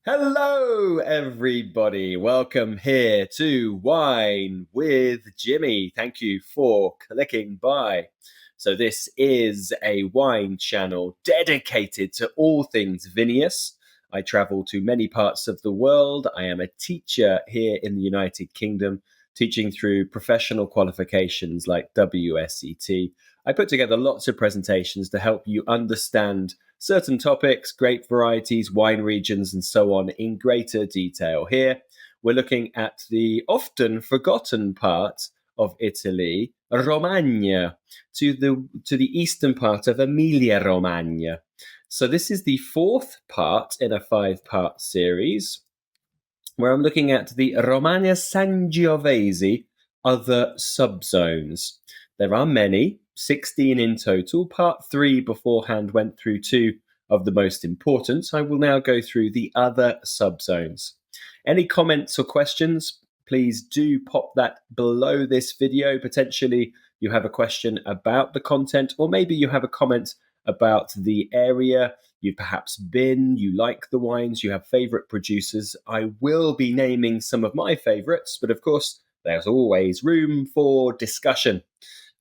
Hello, everybody. Welcome here to Wine with Jimmy. Thank you for clicking by. So, this is a wine channel dedicated to all things vinous. I travel to many parts of the world. I am a teacher here in the United Kingdom, teaching through professional qualifications like WSET. I put together lots of presentations to help you understand certain topics, grape varieties, wine regions, and so on in greater detail. Here, we're looking at the often forgotten part of Italy, Romagna, to the eastern part of Emilia-Romagna. So this is the fourth part in a five-part series, where I'm looking at the Romagna Sangiovese other subzones. There are many, 16 in total. Part 3 beforehand went through 2 of the most important. I will now go through the other subzones. Any comments or questions, please do pop that below this video. Potentially you have a question about the content, or maybe you have a comment about the area you've perhaps been, you like the wines, you have favorite producers. I will be naming some of my favorites, but of course, there's always room for discussion.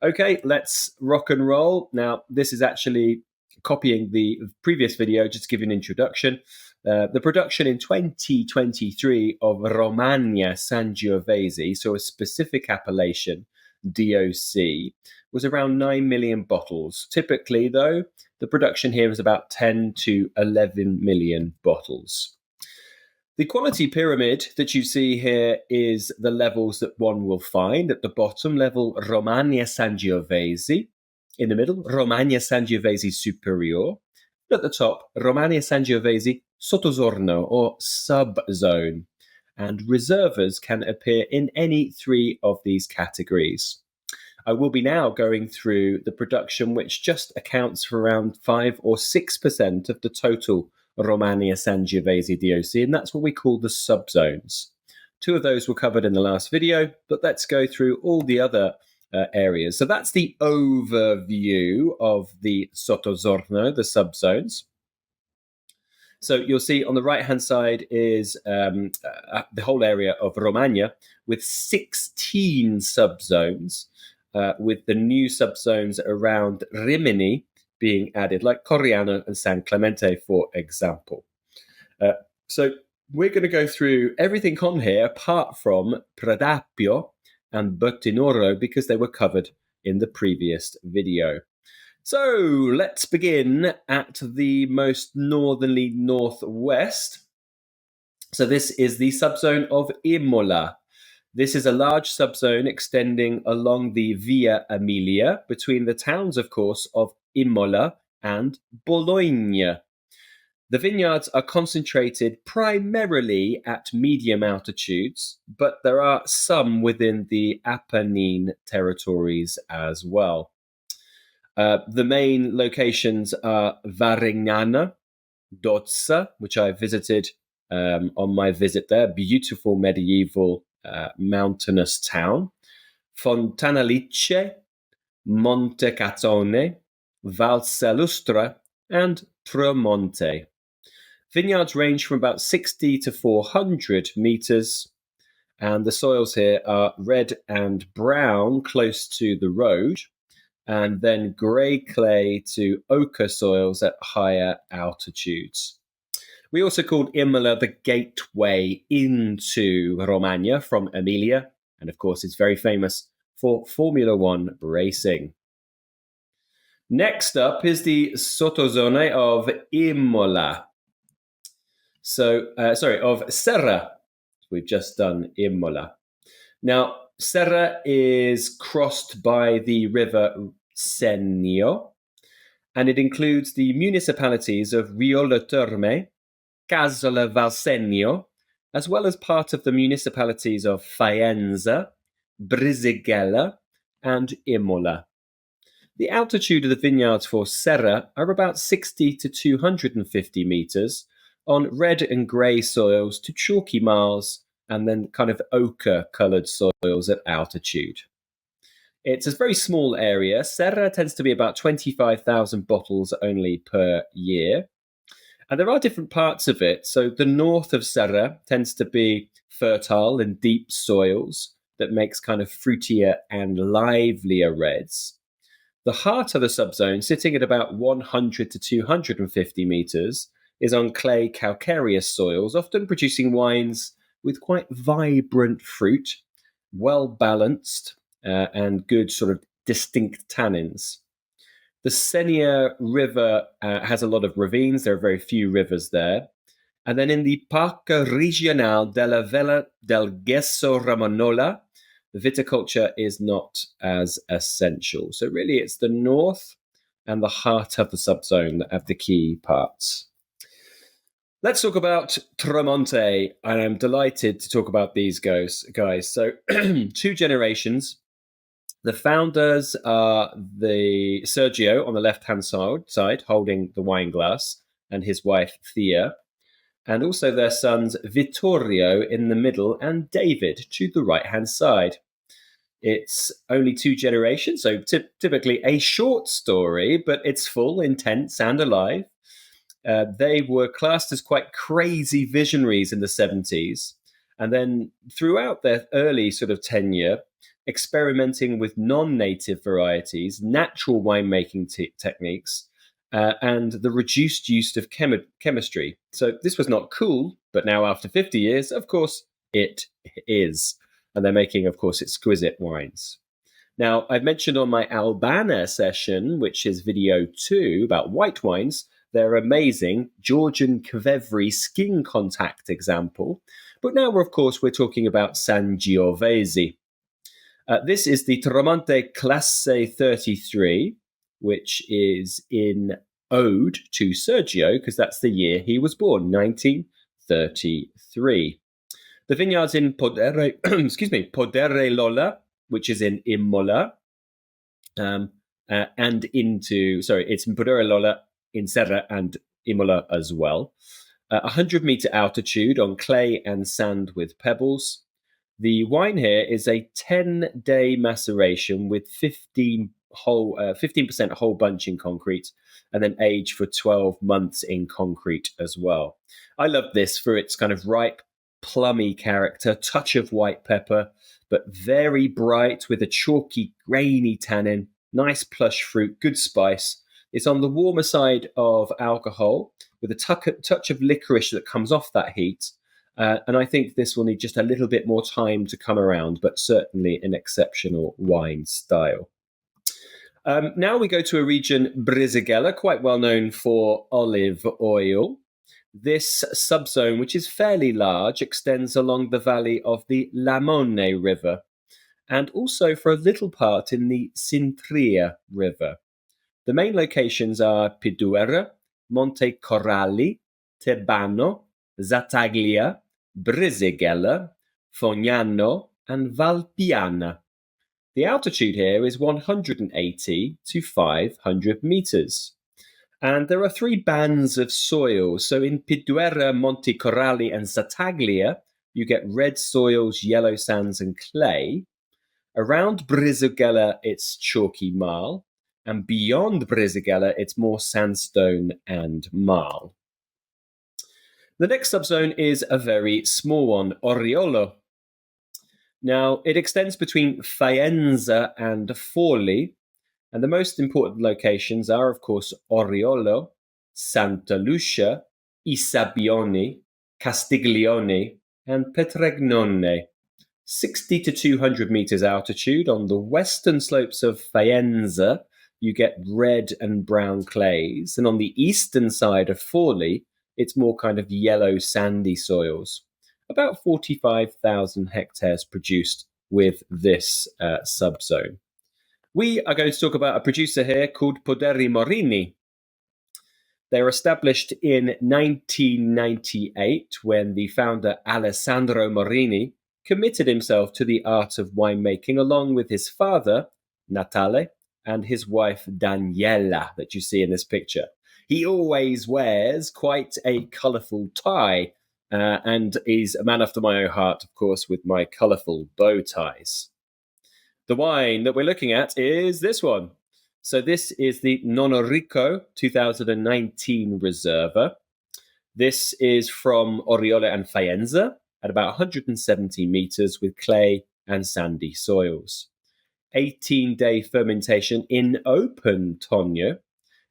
Okay, let's rock and roll. Now, this is actually copying the previous video, just to give you an introduction. The production in 2023 of Romagna Sangiovese, so a specific appellation, DOC, was around 9 million bottles. Typically, though, the production here is about 10 to 11 million bottles. The quality pyramid that you see here is the levels that one will find. At the bottom level, Romagna Sangiovese. In the middle, Romagna Sangiovese Superior. At the top, Romagna Sangiovese Sottozorno or subzone. And reservers can appear in any three of these categories. I will be now going through the production, which just accounts for around 5 or 6% of the total Romagna Sangiovese DOC, and that's what we call the subzones. 2 of those were covered in the last video, but let's go through all the other areas. So that's the overview of the Sottozorno, the subzones. So you'll see on the right-hand side is the whole area of Romagna with 16 subzones, with the new subzones around Rimini being added, like Coriano and San Clemente, for example. So we're going to go through everything on here apart from Pradapio and Bottinoro because they were covered in the previous video. So let's begin at the most northerly northwest. So this is the subzone of Imola. This is a large subzone extending along the Via Emilia between the towns, of course, of Imola and Bologna. The vineyards are concentrated primarily at medium altitudes, but there are some within the Apennine territories as well. The main locations are Varignana, Dozza, which I visited on my visit there, beautiful medieval mountainous town, Fontanalice, Montecatone, Valsellustra, and Tremonte. Vineyards range from about 60 to 400 meters, and the soils here are red and brown close to the road, and then grey clay to ochre soils at higher altitudes. We also called Imola the gateway into Romagna from Emilia, and of course it's very famous for Formula One racing. Next up is the Sottozone of Imola. Of Serra. We've just done Imola. Now, Serra is crossed by the river Senio, and it includes the municipalities of Riolo Terme, Casola Valsenio, as well as part of the municipalities of Faenza, Brisighella, and Imola. The altitude of the vineyards for Serra are about 60 to 250 meters on red and grey soils to chalky marls, and then kind of ochre-coloured soils at altitude. It's a very small area. Serra tends to be about 25,000 bottles only per year. And there are different parts of it. So the north of Serra tends to be fertile and deep soils that makes kind of fruitier and livelier reds. The heart of the subzone, sitting at about 100 to 250 meters, is on clay calcareous soils, often producing wines with quite vibrant fruit, well balanced, and good sort of distinct tannins. The Senia River has a lot of ravines. There are very few rivers there. And then in the Parco Regional della Vella del Gesso Romagnola, the viticulture is not as essential. So really it's the north and the heart of the subzone that have the key parts. Let's talk about Tremonte, and I'm delighted to talk about these guys. So two generations. The founders are the Sergio on the left-hand side holding the wine glass, and his wife Thea, and also their sons Vittorio in the middle and David to the right-hand side. It's only two generations, so typically a short story, but it's full, intense, and alive. They were classed as quite crazy visionaries in the 70s. And then throughout their early sort of tenure, experimenting with non-native varieties, natural winemaking techniques, and the reduced use of chemistry. So this was not cool, but now after 50 years, of course, it is. And they're making, of course, exquisite wines. Now, I've mentioned on my Albana session, which is video 2 about white wines, their amazing Georgian Kvevri skin contact example. But now, of course, we're talking about Sangiovese. This is the Tremonte Classe 33, which is in ode to Sergio, because that's the year he was born, 1933. The vineyard's in Podere, Podere Lola, which is in Imola, and it's in Podere Lola, in Serra and Imola as well. 100-meter altitude on clay and sand with pebbles. The wine here is a 10-day maceration with 15% whole bunch in concrete, and then aged for 12 months in concrete as well. I love this for its kind of ripe, plummy character, touch of white pepper, but very bright with a chalky, grainy tannin, nice plush fruit, good spice. It's on the warmer side of alcohol with a touch of licorice that comes off that heat. And I think this will need just a little bit more time to come around, but certainly an exceptional wine style. Now we go to a region, Brisighella, quite well known for olive oil. This subzone, which is fairly large, extends along the valley of the Lamone River and also for a little part in the Sintria River. The main locations are Piduera, Monte Coralli, Tebano, Zattaglia, Brisighella, Fognano, and Valpiana. The altitude here is 180 to 500 meters. And there are three bands of soil. So in Piduera, Monte Coralli, and Zattaglia, you get red soils, yellow sands, and clay. Around Brisighella, it's chalky marl. And beyond Brisighella, it's more sandstone and marl. The next subzone is a very small one, Oriolo. Now, it extends between Faenza and Forli, and the most important locations are, of course, Oriolo, Santa Lucia, Isabbione, Castiglione, and Petregnone. 60 to 200 meters altitude on the western slopes of Faenza, you get red and brown clays, and on the eastern side of Forli, it's more kind of yellow sandy soils. About 45,000 hectares produced with this subzone. We are going to talk about a producer here called Poderi Morini. They were established in 1998 when the founder Alessandro Morini committed himself to the art of winemaking along with his father, Natale, and his wife, Daniela, that you see in this picture. He always wears quite a colourful tie and is a man after my own heart, of course, with my colourful bow ties. The wine that we're looking at is this one. So this is the Nonorico 2019 Reserva. This is from Oriole and Faenza at about 170 meters with clay and sandy soils. 18-day fermentation in open tonneau,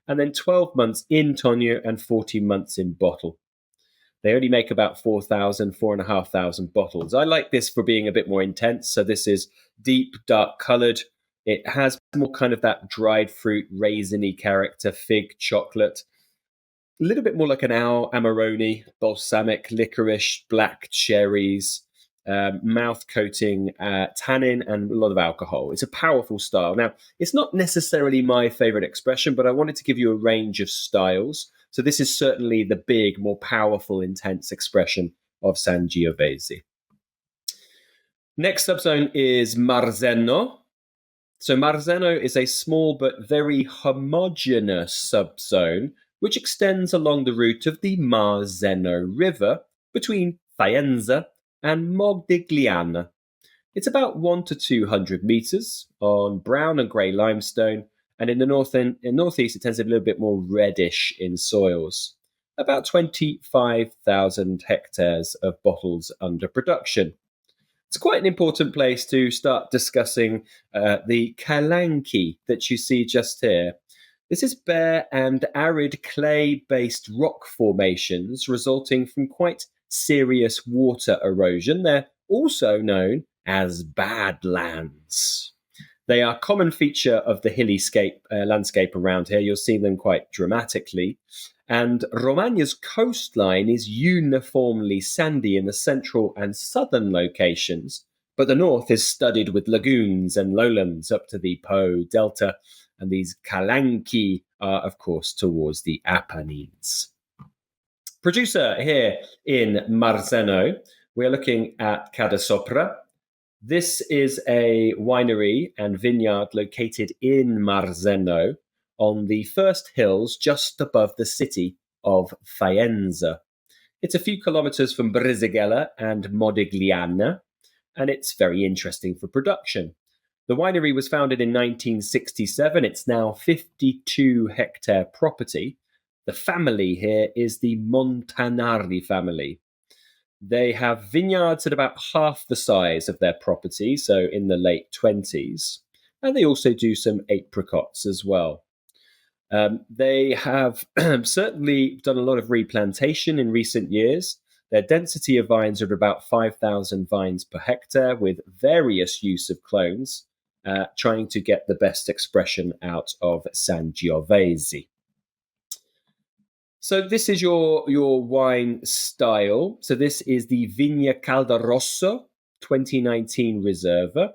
and then 12 months in tonneau and 14 months in bottle. They only make about 4,500 bottles. I like this for being a bit more intense. So this is deep, dark colored. It has more kind of that dried fruit, raisiny character, fig, chocolate. A little bit more like an Amarone, balsamic, licorice, black cherries, mouth coating, tannin, and a lot of alcohol. It's a powerful style. Now, it's not necessarily my favorite expression, but I wanted to give you a range of styles. So this is certainly the big, more powerful, intense expression of Sangiovese. Next subzone is Marzeno. So Marzeno is a small but very homogeneous subzone which extends along the route of the Marzeno River between Faenza and Modigliana. It's about 1 to 200 meters on brown and grey limestone, and in the northeast it tends to be a little bit more reddish in soils. About 25,000 hectares of bottles under production. It's quite an important place to start discussing the Calanchi that you see just here. This is bare and arid clay-based rock formations resulting from quite serious water erosion. They're also known as badlands. They are a common feature of the hilly landscape around here. You'll see them quite dramatically. And Romagna's coastline is uniformly sandy in the central and southern locations, but the north is studded with lagoons and lowlands up to the Po Delta, and these Calanchi are, of course, towards the Apennines. Producer here in Marzeno, we're looking at Cadasopra. This is a winery and vineyard located in Marzeno on the first hills just above the city of Faenza. It's a few kilometers from Brisighella and Modigliana, and it's very interesting for production. The winery was founded in 1967. It's now 52-hectare property. The family here is the Montanari family. They have vineyards at about half the size of their property, so in the late 20s. And they also do some apricots as well. They have certainly done a lot of replantation in recent years. Their density of vines are at about 5,000 vines per hectare with various use of clones, trying to get the best expression out of Sangiovese. So this is your wine style. So this is the Vigna Caldarosso 2019 Reserva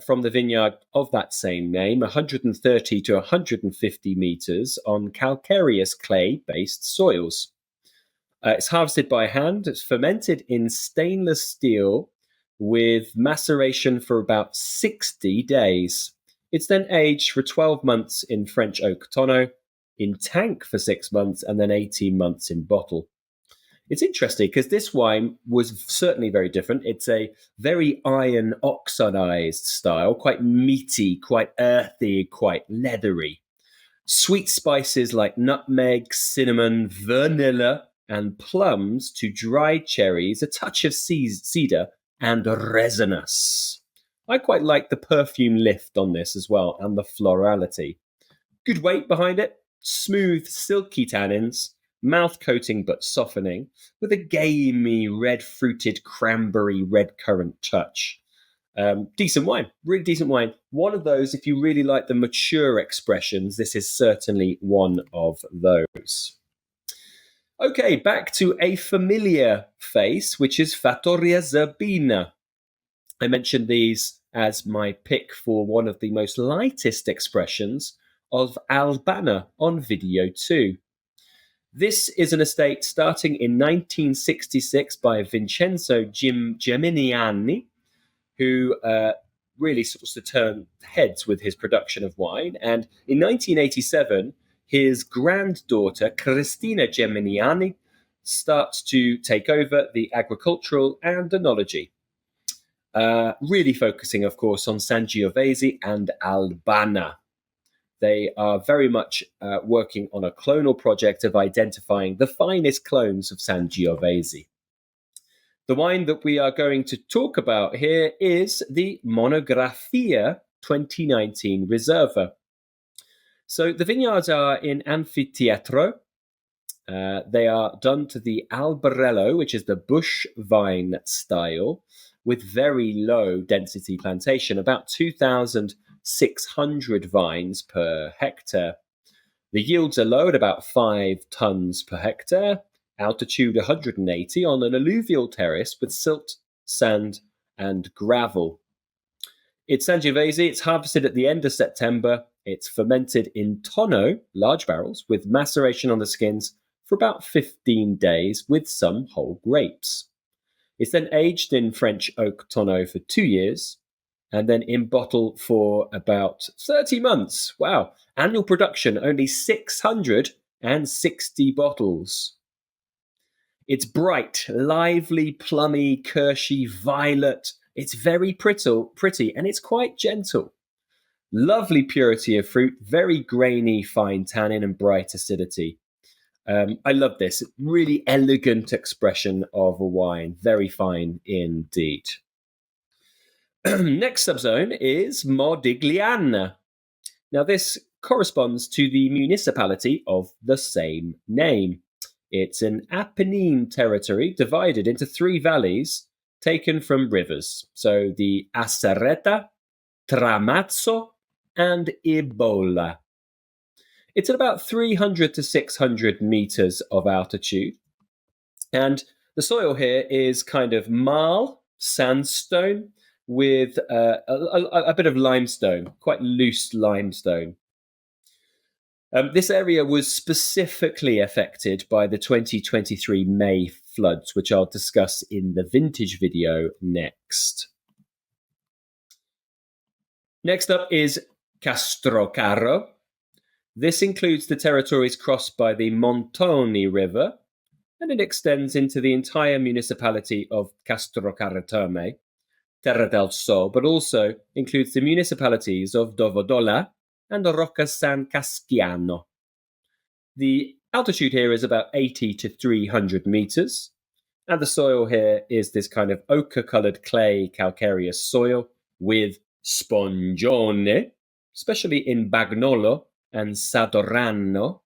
from the vineyard of that same name, 130 to 150 meters on calcareous clay-based soils. It's harvested by hand. It's fermented in stainless steel with maceration for about 60 days. It's then aged for 12 months in French oak tonneau, in tank for 6 months, and then 18 months in bottle. It's interesting because this wine was certainly very different. It's a very iron oxidized style, quite meaty, quite earthy, quite leathery. Sweet spices like nutmeg, cinnamon, vanilla, and plums to dried cherries, a touch of cedar, and resinous. I quite like the perfume lift on this as well, and the florality. Good weight behind it. Smooth, silky tannins, mouth coating but softening, with a gamey, red-fruited, cranberry, red currant touch. Decent wine, really decent wine. One of those, if you really like the mature expressions, this is certainly one of those. Okay, back to a familiar face, which is Fattoria Zerbina. I mentioned these as my pick for one of the most lightest expressions of Albana on video 2. This is an estate starting in 1966 by Vincenzo Geminiani, who really starts to turn heads with his production of wine. And in 1987, his granddaughter, Cristina Geminiani, starts to take over the agricultural and enology. Really focusing, of course, on Sangiovese and Albana. They are very much working on a clonal project of identifying the finest clones of Sangiovese. The wine that we are going to talk about here is the Monografia 2019 Reserva. So the vineyards are in Anfiteatro. They are done to the Albarello, which is the bush vine style, with very low density plantation, about 2,600 vines per hectare. The yields are low at about 5 tons per hectare, altitude 180 on an alluvial terrace with silt, sand, and gravel. It's Sangiovese. It's harvested at the end of September. It's fermented in tonneau, large barrels, with maceration on the skins for about 15 days with some whole grapes. It's then aged in French oak tonneau for 2 years and then in bottle for about 30 months. Wow. Annual production, only 660 bottles. It's bright, lively, plummy, kirshy, violet. It's very pretty, and it's quite gentle. Lovely purity of fruit, very grainy, fine tannin, and bright acidity. I love this. Really elegant expression of a wine. Very fine indeed. Next subzone is Modigliana. Now, this corresponds to the municipality of the same name. It's an Apennine territory divided into 3 valleys taken from rivers. So the Acereta, Tramazzo, and Imola. It's at about 300 to 600 meters of altitude. And the soil here is kind of marl, sandstone, with a bit of limestone, quite loose limestone. This area was specifically affected by the 2023 May floods, which I'll discuss in the vintage video next. Next up is Castrocaro. This includes the territories crossed by the Montoni River, and it extends into the entire municipality of Castrocaro Terme, Terra del Sol, but also includes the municipalities of Dovodola and Rocca San Casciano. The altitude here is about 80 to 300 meters, and the soil here is this kind of ochre-colored clay calcareous soil with spongione, especially in Bagnolo and Sadorano,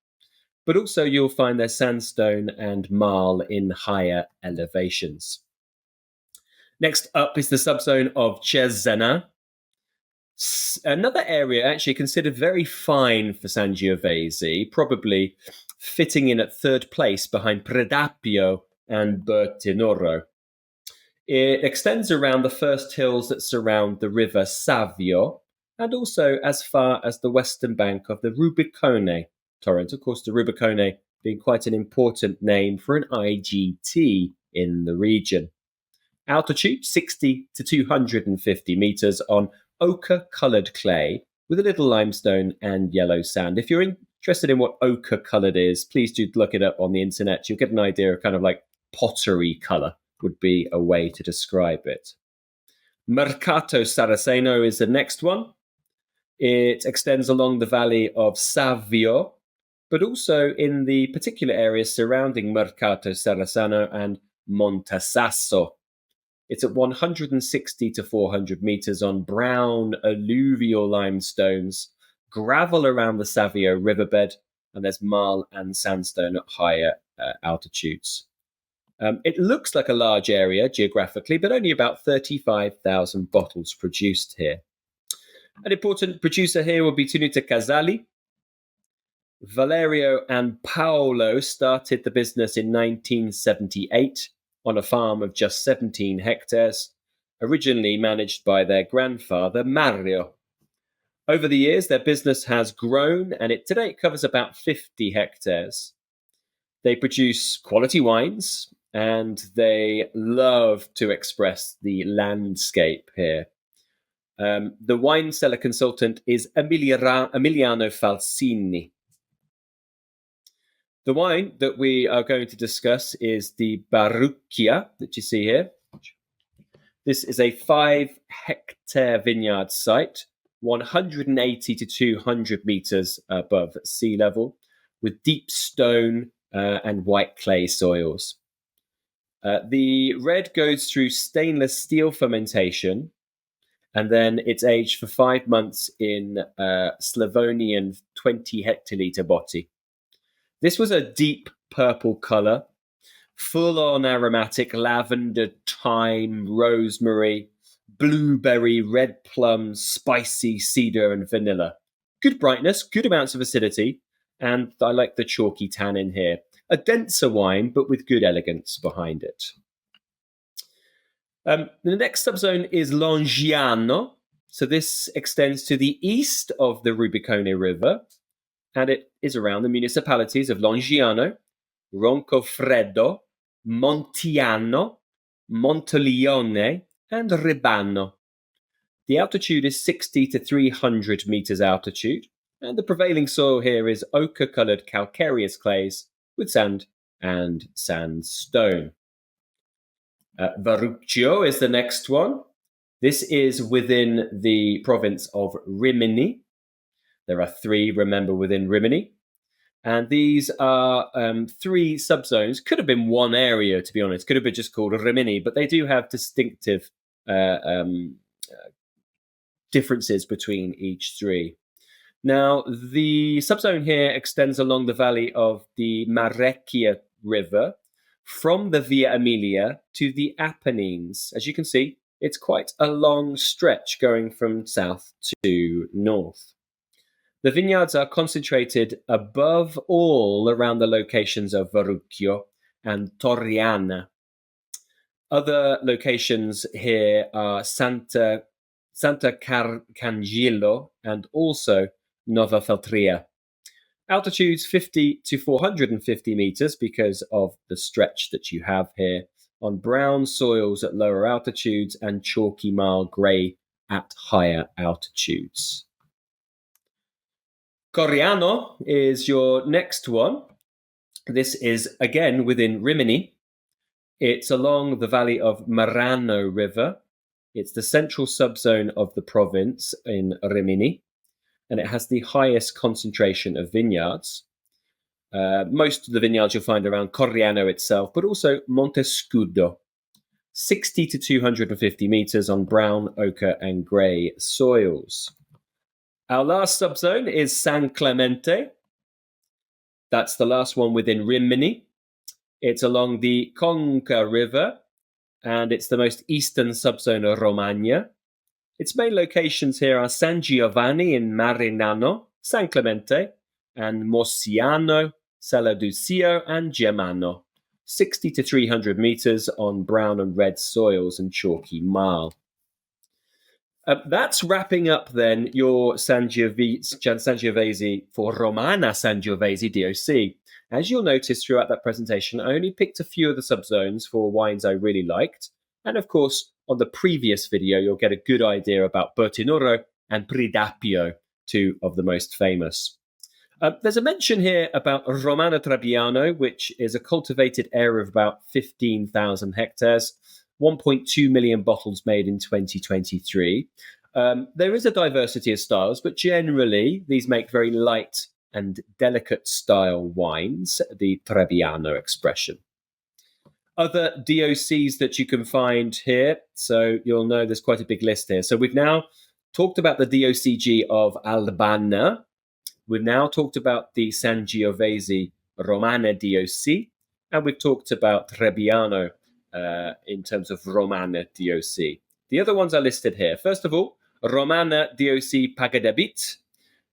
but also you'll find there's sandstone and marl in higher elevations. Next up is the subzone of Cesena, another area actually considered very fine for Sangiovese, probably fitting in at 3rd place behind Predappio and Bertinoro. It extends around the first hills that surround the river Savio, and also as far as the western bank of the Rubicone torrent. Of course, the Rubicone being quite an important name for an IGT in the region. Altitude 60 to 250 meters on ochre-coloured clay with a little limestone and yellow sand. If you're interested in what ochre-coloured is, please do look it up on the internet. You'll get an idea of kind of like pottery colour would be a way to describe it. Mercato Saraceno is the next one. It extends along the valley of Savio, but also in the particular areas surrounding Mercato Saraceno and Montesasso. It's at 160 to 400 meters on brown alluvial limestones, gravel around the Savio riverbed, and there's marl and sandstone at higher altitudes. It looks like a large area geographically, but only about 35,000 bottles produced here. An important producer here will be Tenuta Casali. Valerio and Paolo started the business in 1978 on a farm of just 17 hectares, originally managed by their grandfather, Mario. Over the years, their business has grown, and it today covers about 50 hectares. They produce quality wines, and they love to express the landscape here. The wine cellar consultant is Emiliano Falsini. The wine that we are going to discuss is the Barucchia that you see here. This is a 5-hectare vineyard site 180 to 200 meters above sea level, with deep stone and white clay soils. The red goes through stainless steel fermentation, and then it's aged for 5 months in Slavonian 20 hectoliter botti. This was a deep purple color, full on aromatic lavender, thyme, rosemary, blueberry, red plum, spicy cedar, and vanilla. Good brightness, good amounts of acidity, and I like the chalky tannin here. A denser wine, but with good elegance behind it. The next subzone is Longiano. So this extends to the east of the Rubicone River, and it is around the municipalities of Longiano, Roncofreddo, Montiano, Monteleone, and Ribano. The altitude is 60 to 300 meters altitude, and the prevailing soil here is ochre-colored calcareous clays with sand and sandstone. Verruccio is the next one. This is within the province of Rimini. There are 3, remember, within Rimini. And these are 3 subzones. Could have been one area, to be honest. Could have been just called Rimini, but they do have distinctive differences between each 3. Now, the subzone here extends along the valley of the Marecchia River from the Via Emilia to the Apennines. As you can see, it's quite a long stretch going from south to north. The vineyards are concentrated above all around the locations of Verruccio and Torriana. Other locations here are Santa Cangillo and also Nova Feltria. Altitudes 50 to 450 meters because of the stretch that you have here on brown soils at lower altitudes and chalky marl grey at higher altitudes. Coriano is your next one. This is again within Rimini. It's along the valley of Marano River. It's the central subzone of the province in Rimini, and it has the highest concentration of vineyards. Most of the vineyards you'll find around Coriano itself, but also Montescudo. 60 to 250 meters on brown, ochre, and grey soils. Our last subzone is San Clemente. That's the last one within Rimini. It's along the Conca River, and it's the most eastern subzone of Romagna. Its main locations here are San Giovanni in Marignano, San Clemente, and Mosiano, Saladucio, and Germano. 60 to 300 meters on brown and red soils and chalky marl. That's wrapping up then your Sangiovese for Romana Sangiovese DOC. As you'll notice throughout that presentation, I only picked a few of the subzones for wines I really liked. And of course, on the previous video, you'll get a good idea about Bertinoro and Pridapio, 2 of the most famous. There's a mention here about Romana Trebbiano, which is a cultivated area of about 15,000 hectares, 1.2 million bottles made in 2023. There is a diversity of styles, but generally these make very light and delicate style wines, the Trebbiano expression. Other DOCs that you can find here, so you'll know there's quite a big list here. So we've now talked about the DOCG of Albana. We've now talked about the Sangiovese Romana DOC, and we've talked about Trebbiano in terms of Romana DOC. The other ones are listed here. First of all, Romana DOC Pagadebit.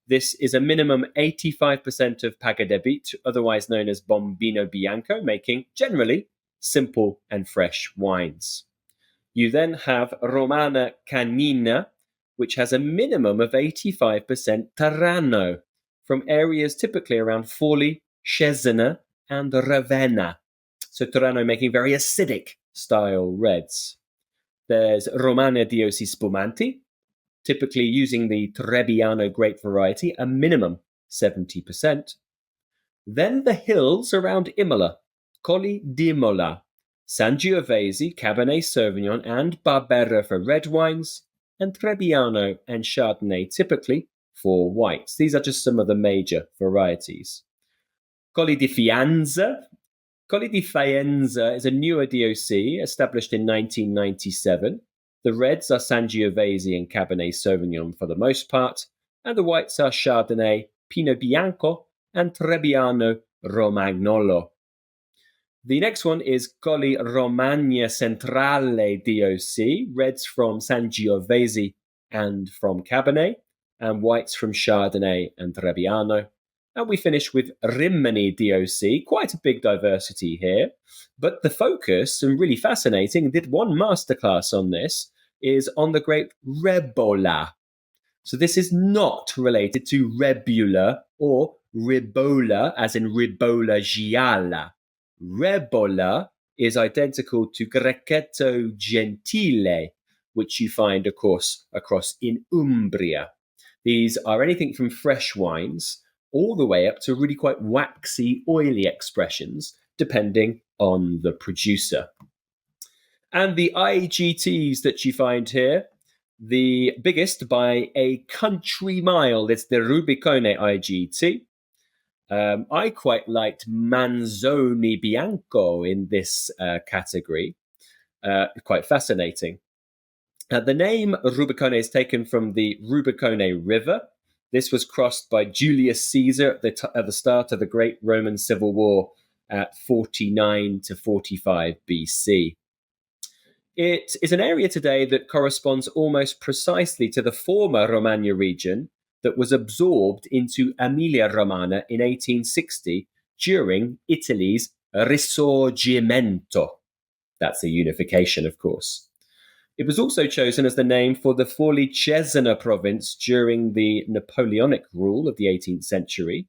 This is a minimum 85% of Pagadebit, otherwise known as Bombino Bianco, making generally simple and fresh wines. You then have Romana Canina, which has a minimum of 85% Terrano, from areas typically around Forli, Cesena, and Ravenna. So Terrano making very acidic style reds. There's Romana DOC Spumanti, typically using the Trebbiano grape variety, a minimum 70%. Then the hills around Imola, Colli d'Imola, Sangiovese, Cabernet Sauvignon, and Barbera for red wines, and Trebbiano and Chardonnay, typically for whites. These are just some of the major varieties. Colli di Fianza. Colli di Faenza is a newer DOC established in 1997. The reds are Sangiovese and Cabernet Sauvignon for the most part, and the whites are Chardonnay, Pinot Bianco, and Trebbiano Romagnolo. The next one is Colli Romagna Centrale DOC, reds from Sangiovese and from Cabernet, and whites from Chardonnay and Trebbiano. And we finish with Rimini DOC, quite a big diversity here. But the focus, and really fascinating, did one masterclass on this, is on the grape Rebola. So this is not related to Rebula or Ribola, as in Ribola Gialla. Rebola is identical to Grechetto Gentile, which you find, of course, across in Umbria. These are anything from fresh wines all the way up to really quite waxy, oily expressions, depending on the producer. And the IGTs that you find here, the biggest by a country mile, it's the Rubicone IGT. I quite liked Manzoni Bianco in this category. Quite fascinating. The name Rubicone is taken from the Rubicone River. This was crossed by Julius Caesar at the start of the Great Roman Civil War at 49 to 45 BC. It is an area today that corresponds almost precisely to the former Romagna region that was absorbed into Emilia-Romagna in 1860 during Italy's Risorgimento. That's a unification, of course. It was also chosen as the name for the Forlì Cesena province during the Napoleonic rule of the 18th century.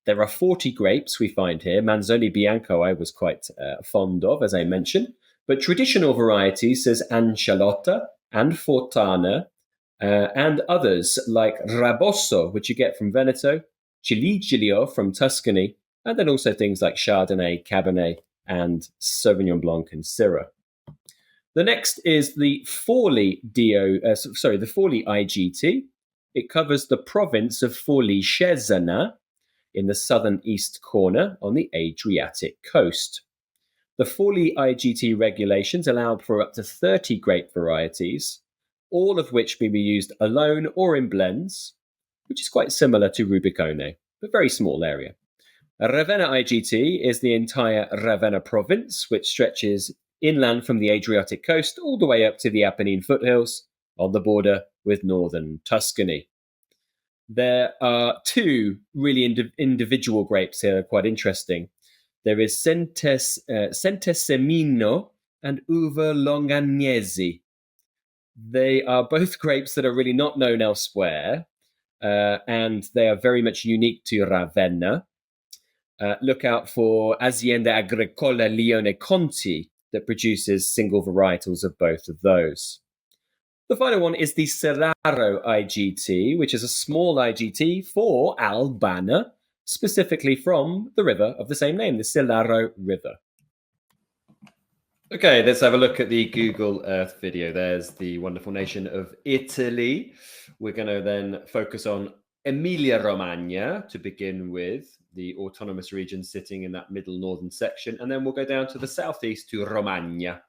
There are 40 grapes we find here. Manzoni Bianco I was quite fond of, as I mentioned. But traditional varieties as Ancalotta and Fortana and others like Rabosso, which you get from Veneto, Ciliegilio from Tuscany, and then also things like Chardonnay, Cabernet, and Sauvignon Blanc and Syrah. The next is the Forlì IGT. It covers the province of Forlì Cesena in the southern east corner on the Adriatic coast. The Forlì IGT regulations allow for up to 30 grape varieties, all of which may be used alone or in blends, which is quite similar to Rubicone, but very small area. Ravenna IGT is the entire Ravenna province, which stretches inland from the Adriatic coast all the way up to the Apennine foothills on the border with northern Tuscany. There are two really individual grapes here, quite interesting. There is Centesemino and Uva Longagnesi. They are both grapes that are really not known elsewhere, and they are very much unique to Ravenna. Look out for Azienda Agricola Leone Conti that produces single varietals of both of those. The final one is the Serraro IGT, which is a small IGT for Albana, specifically from the river of the same name, the Serraro River. Okay, let's have a look at the Google Earth video. There's the wonderful nation of Italy. We're going to then focus on Emilia-Romagna to begin with, the autonomous region sitting in that middle northern section. And then we'll go down to the southeast to Romagna,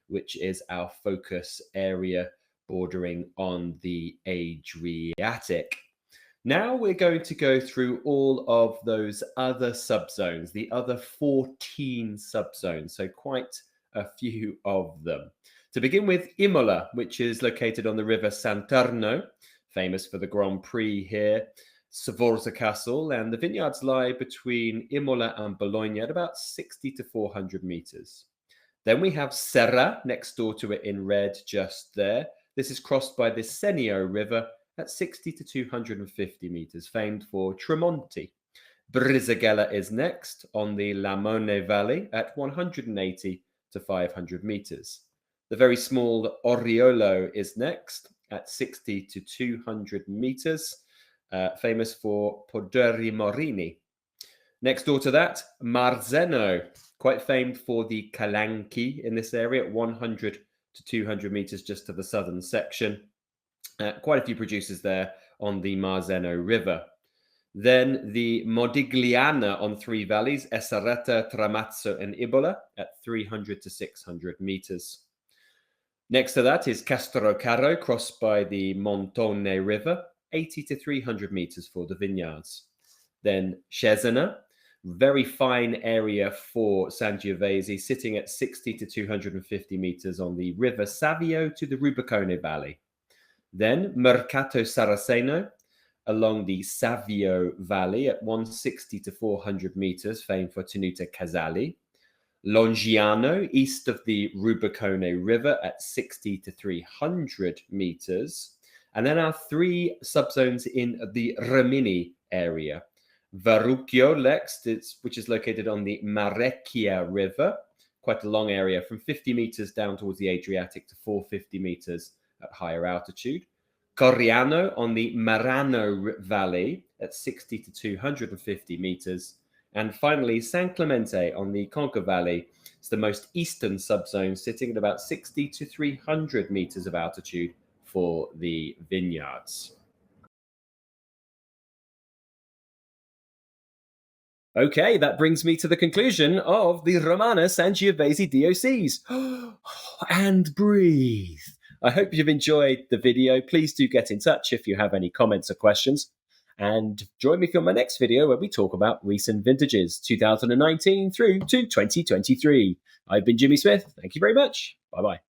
which is our focus area bordering on the Adriatic. Now we're going to go through all of those other subzones, the other 14 subzones, so quite a few of them. To begin with, Imola, which is located on the river Santerno, famous for the Grand Prix here, Sforza Castle, and the vineyards lie between Imola and Bologna at about 60 to 400 meters. Then we have Serra next door to it in red just there. This is crossed by the Senio River at 60 to 250 meters, famed for Tremonti. Brisighella is next on the Lamone Valley at 180 to 500 meters. The very small Oriolo is next at 60 to 200 meters, famous for Poderi Morini. Next door to that, Marzeno, quite famed for the Calanchi in this area at 100 to 200 meters just to the southern section. Quite a few producers there on the Marzeno River. Then the Modigliana on Three Valleys, Essaretta, Tramazzo, and Imola at 300 to 600 meters. Next to that is Castrocaro, crossed by the Montone River, 80 to 300 meters for the vineyards. Then Cesena, very fine area for Sangiovese, sitting at 60 to 250 meters on the River Savio to the Rubicone Valley. Then Mercato Saraceno, along the Savio Valley at 160 to 400 meters, famed for Tenuta Casali. Longiano, east of the Rubicone River at 60 to 300 meters. And then our three subzones in the Rimini area. Verrucchio next, which is located on the Marecchia River, quite a long area from 50 meters down towards the Adriatic to 450 meters at higher altitude. Coriano on the Marano Valley at 60 to 250 meters. And finally, San Clemente on the Conca Valley. It's the most eastern subzone, sitting at about 60 to 300 meters of altitude for the vineyards. Okay, that brings me to the conclusion of the Romana Sangiovese DOCs. And breathe. I hope you've enjoyed the video. Please do get in touch if you have any comments or questions. And join me for my next video where we talk about recent vintages, 2019 through to 2023. I've been Jimmy Smith. Thank you very much. Bye-bye.